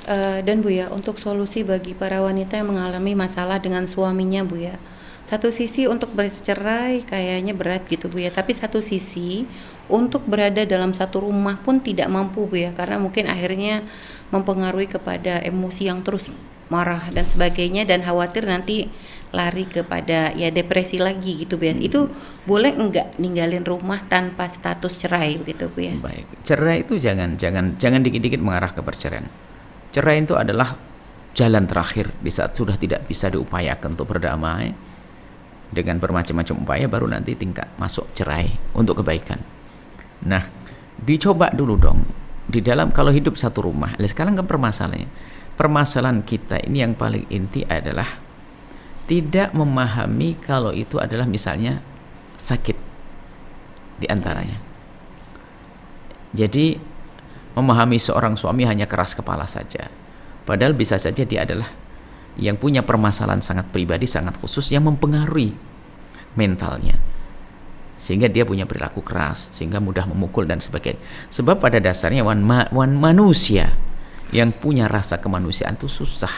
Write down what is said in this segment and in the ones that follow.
Dan Bu ya, untuk solusi bagi para wanita yang mengalami masalah dengan suaminya Bu ya. Satu sisi untuk bercerai kayaknya berat gitu Bu ya, tapi satu sisi untuk berada dalam satu rumah pun tidak mampu Bu ya, karena mungkin akhirnya mempengaruhi kepada emosi yang terus marah dan sebagainya, dan khawatir nanti lari kepada ya depresi lagi gitu Bu ya. Itu boleh enggak ninggalin rumah tanpa status cerai begitu Bu ya? Baik, cerai itu jangan dikit-dikit mengarah ke perceraian. Cerai itu adalah jalan terakhir di saat sudah tidak bisa diupayakan untuk berdamai. Dengan bermacam-macam upaya baru nanti tingkat masuk cerai untuk kebaikan. Nah, dicoba dulu dong di dalam kalau hidup satu rumah. Sekarang kan permasalahan kita ini yang paling inti adalah tidak memahami kalau itu adalah misalnya sakit di antaranya. Jadi memahami seorang suami hanya keras kepala saja, padahal bisa saja dia adalah yang punya permasalahan sangat pribadi, sangat khusus yang mempengaruhi mentalnya, sehingga dia punya perilaku keras, sehingga mudah memukul dan sebagainya. Sebab pada dasarnya manusia yang punya rasa kemanusiaan itu susah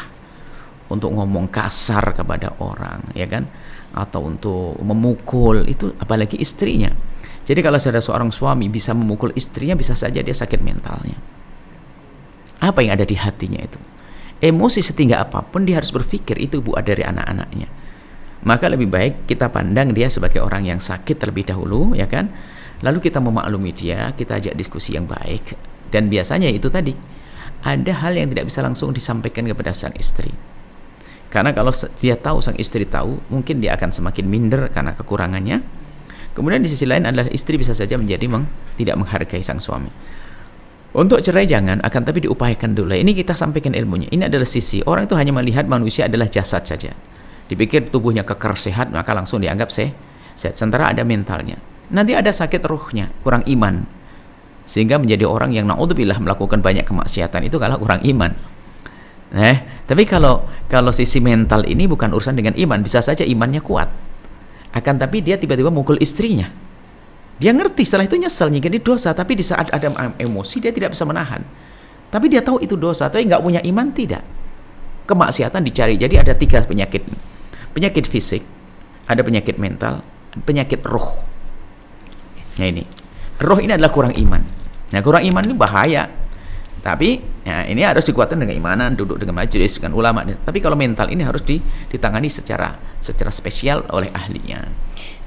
untuk ngomong kasar kepada orang, ya kan, atau untuk memukul itu, apalagi istrinya. Jadi kalau ada seorang suami bisa memukul istrinya, bisa saja dia sakit mentalnya. Apa yang ada di hatinya itu? Emosi setinggi apapun dia harus berpikir itu buah dari anak-anaknya. Maka lebih baik kita pandang dia sebagai orang yang sakit terlebih dahulu, ya kan? Lalu kita memaklumi dia, kita ajak diskusi yang baik. Dan biasanya itu tadi, ada hal yang tidak bisa langsung disampaikan kepada sang istri. Karena kalau dia tahu, sang istri tahu, mungkin dia akan semakin minder karena kekurangannya. Kemudian di sisi lain adalah istri bisa saja menjadi tidak menghargai sang suami. Untuk cerai jangan, akan tapi diupayakan dulu. Ini kita sampaikan ilmunya. Ini adalah sisi orang itu hanya melihat manusia adalah jasad saja. Dipikir tubuhnya kekar sehat, maka langsung dianggap sehat. Sementara ada mentalnya. Nanti ada sakit ruhnya, kurang iman, sehingga menjadi orang yang naudzubillah melakukan banyak kemaksiatan. Itu kalau kurang iman. Tapi kalau sisi mental ini bukan urusan dengan iman, bisa saja imannya kuat. Akan tapi dia tiba-tiba mukul istrinya. Dia ngerti setelah itu nyesel, jadi dosa, tapi di saat ada emosi dia tidak bisa menahan. Tapi dia tahu itu dosa, tapi nggak punya iman, tidak. Kemaksiatan dicari. Jadi ada 3 penyakit. Penyakit fisik, ada penyakit mental, penyakit roh. Nah ini, roh ini adalah kurang iman. Nah kurang iman ini bahaya. Tapi ya, ini harus dikuatkan dengan imanan, duduk dengan majelis, dengan ulama. Tapi kalau mental ini harus ditangani secara spesial oleh ahlinya.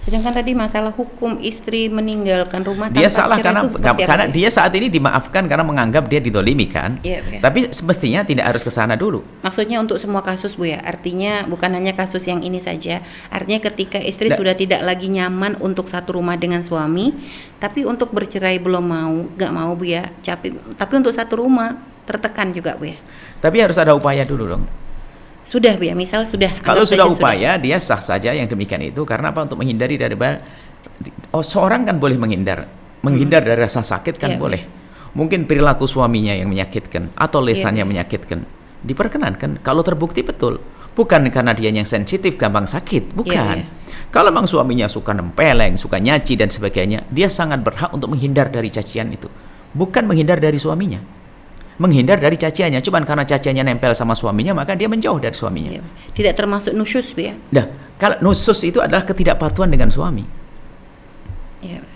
Sedangkan tadi masalah hukum istri meninggalkan rumah dia tanpa salah karena dia saat ini dimaafkan karena menganggap dia didolimi kan. Ya. Tapi semestinya tidak harus ke sana dulu. Maksudnya untuk semua kasus Bu ya, artinya bukan hanya kasus yang ini saja. Artinya ketika istri sudah tidak lagi nyaman untuk satu rumah dengan suami, tapi untuk bercerai belum mau, nggak mau Bu ya. Tapi untuk satu rumah tertekan juga Bu ya. Tapi harus ada upaya dulu dong. Sudah Bu ya, misal sudah. Kalau sudah upaya, dia sah saja yang demikian itu. Karena apa? Untuk menghindari dari seorang kan boleh menghindar dari rasa sakit kan boleh. Mungkin perilaku suaminya yang menyakitkan atau lesannya menyakitkan, diperkenankan kalau terbukti betul. Bukan karena dia yang sensitif gampang sakit, bukan. Kalau memang suaminya suka nempeleng, suka nyaci dan sebagainya, dia sangat berhak untuk menghindar dari cacian itu. Bukan menghindar dari suaminya, menghindar dari caciannya. Cuman karena caciannya nempel sama suaminya, maka dia menjauh dari suaminya. Tidak termasuk nusyus Bu ya. Nah, kalau nusyus itu adalah ketidakpatuhan dengan suami.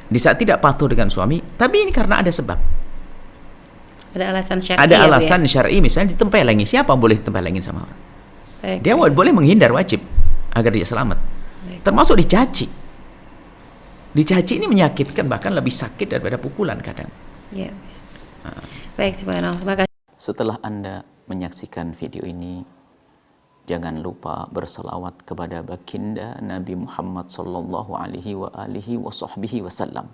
Di saat tidak patuh dengan suami, tapi ini karena ada sebab. Ada alasan syar'i. Ada alasan syar'i, misalnya ditempelengi. Siapa boleh ditempelengin sama orang? Dia boleh menghindar, wajib agar dia selamat. Termasuk dicaci. Dicaci ini menyakitkan, bahkan lebih sakit daripada pukulan kadang. Baik, subhanallah. Terima kasih. Setelah Anda menyaksikan video ini, jangan lupa berselawat kepada baginda Nabi Muhammad sallallahu alaihi wa alihi wa sahbihi wasallam.